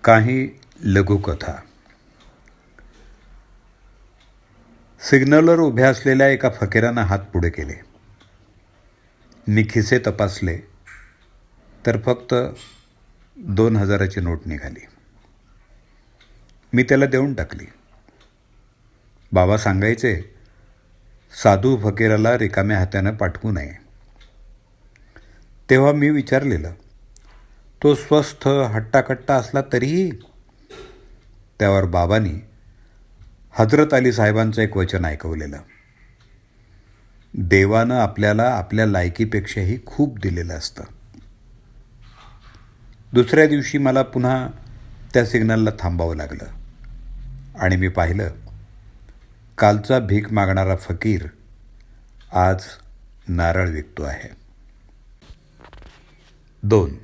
काही लघुकथा. सिग्नलवर उभ्या असलेल्या एका फकीरानं हात पुढे केले. मी खिसे तपासले तर फक्त 2000ची नोट निघाली. मी त्याला देऊन टाकली. बाबा सांगायचे, साधू फकीराला रिकाम्या हातानं पाठवू नये. तेव्हा मी विचारलेलं, तो स्वस्थ हट्टाकट्टा असला तरीही? त्यावर बाबांनी हजरत अली साहेबांचं एक वचन ऐकवलेलं, देवानं आपल्याला आपल्या लायकीपेक्षाही खूप दिलेलं असतं. दुसऱ्या दिवशी मला पुन्हा त्या सिग्नलला थांबावं लागलं आणि मी पाहिलं, कालचा भीक मागणारा फकीर आज नारळ विकतो आहे. 2.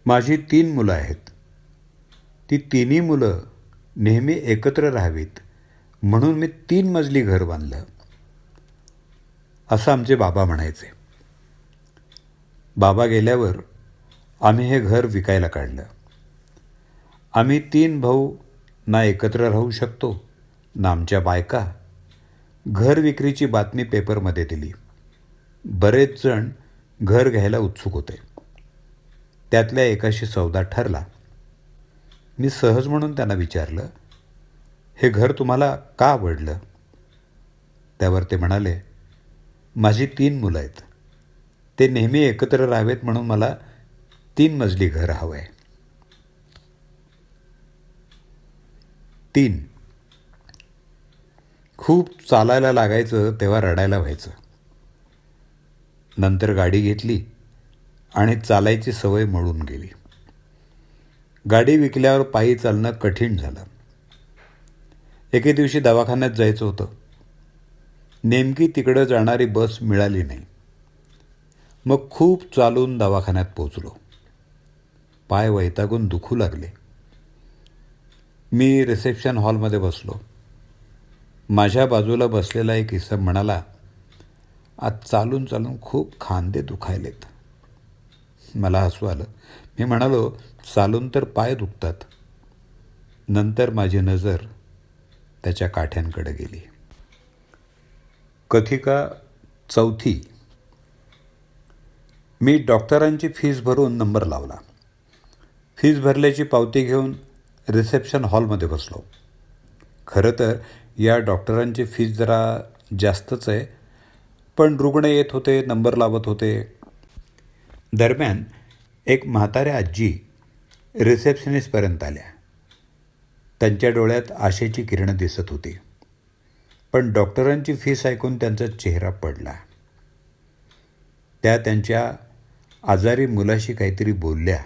माझी 3 मुलं आहेत. ती तिन्ही मुलं नेहमी एकत्र राहावीत म्हणून मी 3 मजली घर बांधलं, असं आमचे बाबा म्हणायचे. बाबा गेल्यावर आम्ही हे घर विकायला काढलं. आम्ही 3 भाऊ ना एकत्र राहू शकतो ना आमच्या बायका. घर विक्रीची बातमी पेपरमध्ये दिली. बरेच जण घर घ्यायला उत्सुक होते. त्यातल्या एकाशी सौदा ठरला. मी सहज म्हणून त्यांना विचारलं, हे घर तुम्हाला का आवडलं? त्यावर ते म्हणाले, माझी 3 मुलं आहेत. ते नेहमी एकत्र राहावेत म्हणून मला 3 मजली घर हवं आहे. 3. खूप चालायला लागायचं तेव्हा रडायला व्हायचं. नंतर गाडी घेतली आणि चालायची सवय मोडून गेली. गाडी विकल्यावर पायी चालणं कठीण झालं. एके दिवशी दवाखान्यात जायचं होतं. नेमकी तिकडं जाणारी बस मिळाली नाही. मग खूप चालून दवाखान्यात पोचलो. पाय वैतागून दुखू लागले. मी रिसेप्शन हॉलमध्ये बसलो. माझ्या बाजूला बसलेला एक इसम म्हणाला, आज चालून चालून खूप खांदे दुखायलेत. मला हसू आलं. मी म्हणालो, चालून तर पाय दुखतात. नंतर माझी नजर त्याच्या काठ्यांकडे गेली. कथिका 4. मी डॉक्टरांची फीस भरून नंबर लावला. फीस भरल्याची पावती घेऊन रिसेप्शन हॉलमध्ये बसलो. खरं तर या डॉक्टरांची फीस जरा जास्तच आहे, पण रुग्ण येत होते, नंबर लावत होते. दरम्यान एक म्हाताऱ्या आजी रिसेप्शनिस्टपर्यंत आल्या. त्यांच्या डोळ्यात आशेची किरणं दिसत होती. पण डॉक्टरांची फीस ऐकून त्यांचा चेहरा पडला. त्या त्यांच्या आजारी मुलाशी काहीतरी बोलल्या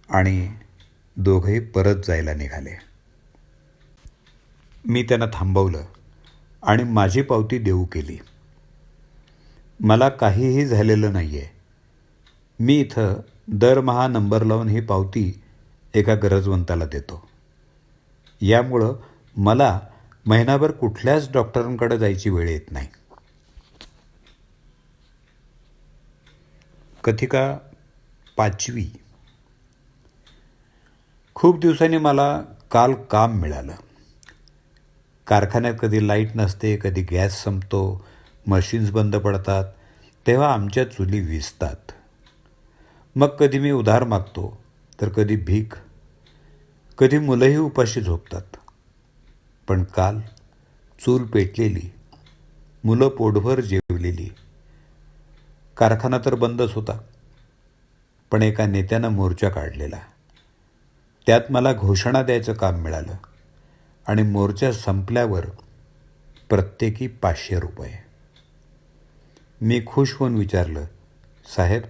आणि दोघंही परत जायला निघाले. मी त्यांना थांबवलं आणि माझी पावती देऊ केली. मला काहीही झालेलं नाही आहे. मी इथं दरमहा नंबर लावून ही पावती एका गरजवंताला देतो. यामुळं मला महिनाभर कुठल्याच डॉक्टरांकडे जायची वेळ येत नाही. कथिका 5. खूप दिवसांनी मला काल काम मिळालं. कारखान्यात कधी लाईट नसते, कधी गॅस संपतो, मशीन्स बंद पडतात, तेव्हा आमच्या चुली विझतात. मग कधी मी उधार मागतो तर कधी भीक. कधी मुलंही उपाशी झोपतात. पण काल चूल पेटलेली, मुलं पोटभर जेवलेली. कारखाना तर बंदच होता, पण एका नेत्यानं मोर्चा काढलेला. त्यात मला घोषणा द्यायचं काम मिळालं आणि मोर्चा संपल्यावर प्रत्येकी 500 रुपये. मी खुश होऊन विचारलं, साहेब,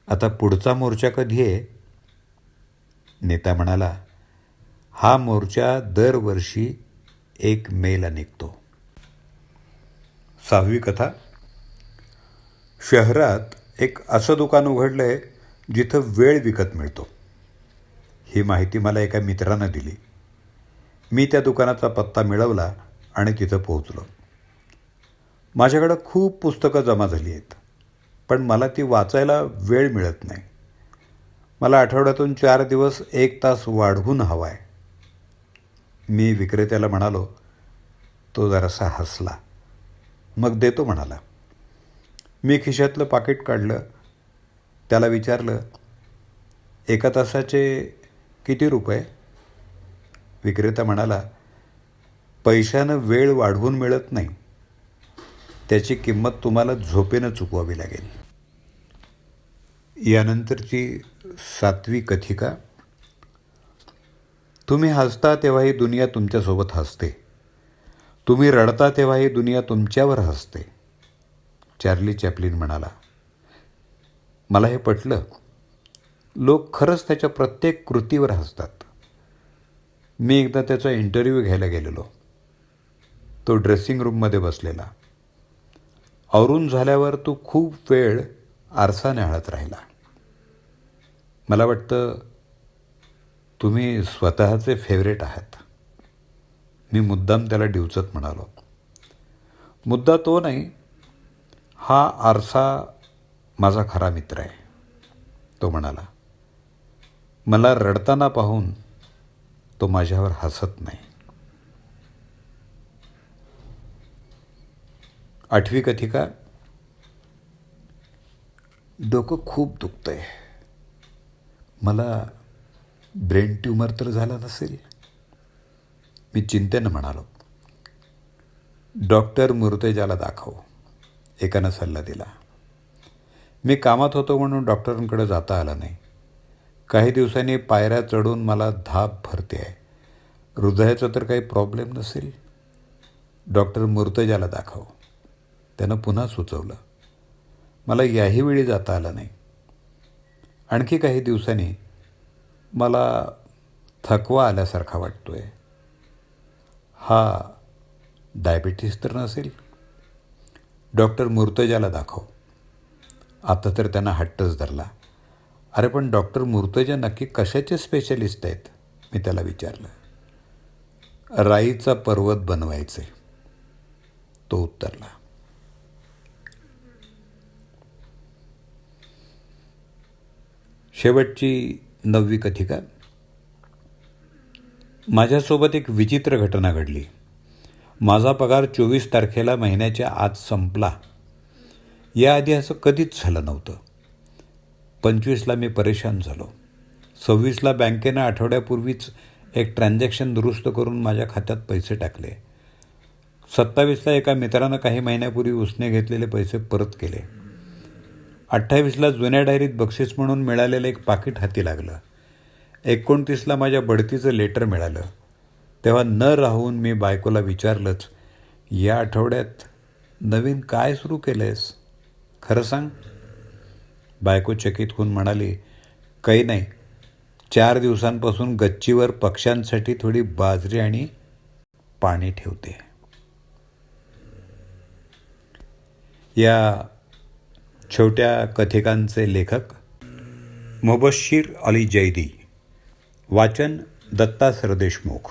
आता पुढचा मोर्चा कधी आहे? नेता म्हणाला, हा मोर्चा दरवर्षी 1 मेला निघतो. 6वी कथा. शहरात एक असं दुकान उघडलं आहे जिथं वेळ विकत मिळतो. ही माहिती मला एका मित्रानं दिली. मी त्या दुकानाचा पत्ता मिळवला आणि तिथं पोहोचलो. माझ्याकडं खूप पुस्तकं जमा झाली आहेत, पण मला ती वाचायला वेळ मिळत नाही. मला आठवड्यातून 4 दिवस 1 तास वाढवून हवा आहे. मी विक्रेत्याला म्हणालो. तो जरासा हसला. मग देतो म्हणाला. मी खिशातलं पाकिट काढलं. त्याला विचारलं, 1 तासाचे किती रुपये? विक्रेता म्हणाला, पैशानं वेळ वाढवून मिळत नाही. त्याची किंमत तुम्हाला झोपेनं चुकवावी लागेल. यानंतरची 7वी कथिका. तुम्ही हसता तेव्हा ही दुनिया तुमच्यासोबत हसते. तुम्ही रडता तेव्हा ही दुनिया तुमच्यावर हसते. चार्ली चॅप्लिन म्हणाला. मला हे पटलं. लोक खरंच त्याच्या प्रत्येक कृतीवर हसतात. मी एकदा त्याचा इंटरव्ह्यू घ्यायला गेलेलो. तो ड्रेसिंग रूममध्ये बसलेला. आवरून झाल्यावर तो खूप वेळ आरसा न्याहाळत राहिला. मला वाटतं तुम्ही स्वतःचे फेवरेट आहात. मी मुद्दाम त्याला डिवचत म्हणालो. मुद्दा तो नाही, हा आरसा माझा खरा मित्र आहे, तो म्हणाला. मला रडताना पाहून तो माझ्यावर हसत नाही. 8वी कथिका. डोकं खूप दुखतंय. मला ब्रेन ट्यूमर तर झाला नसेल? मी चिंतेनं म्हणालो. डॉक्टर मुर्तजाला दाखव, एकानं सल्ला दिला. मी कामात होतो म्हणून डॉक्टरांकडे जाता आलं नाही. काही दिवसांनी पायऱ्या चढून मला धाप भरते आहे. हृदयाचा तर काही प्रॉब्लेम नसेल? डॉक्टर मुर्तजाला दाखव, त्यानं पुन्हा सुचवलं. मला याही वेळी जाता आलं नाही. आणखी काही दिवसांनी मला थकवा आल्यासारखा वाटतोय. हा डायबिटीस तर नसेल? डॉक्टर मुर्तजाला दाखव. आता तर त्यांना हट्टच धरला. अरे पण डॉक्टर मुर्तजा नक्की कशाचे स्पेशलिस्ट आहेत? मी त्याला विचारलं. राईचा पर्वत बनवायचे, तो उत्तरला. शेवटची 9वी कथिका. माझ्यासोबत एक विचित्र घटना घडली. माझा पगार 24 तारखेला महिन्याच्या आत संपला. याआधी असं कधीच झालं नव्हतं. 25ला मी परेशान झालो. 26ला बँकेनं आठवड्यापूर्वीच एक ट्रान्झॅक्शन दुरुस्त करून माझ्या खात्यात पैसे टाकले. 27ला एका मित्रानं काही महिन्यापूर्वी उसने घेतलेले पैसे परत केले. 28ला जुन्या डायरीत बक्षीस म्हणून मिळालेलं एक पाकिट हाती लागलं. 29ला माझ्या बढतीचं लेटर मिळालं. तेव्हा न राहून मी बायकोला विचारलंच, या आठवड्यात नवीन काय सुरू केलं आहेस? खरं सांग. बायको चकित होऊन म्हणाली, काही नाही, 4 दिवसांपासून गच्चीवर पक्ष्यांसाठी थोडी बाजरी आणि पाणी ठेवते. या छोट्या कथिकांचे लेखक मुबश्शीर अली जैदी. वाचन दत्ता सरदेशमुख.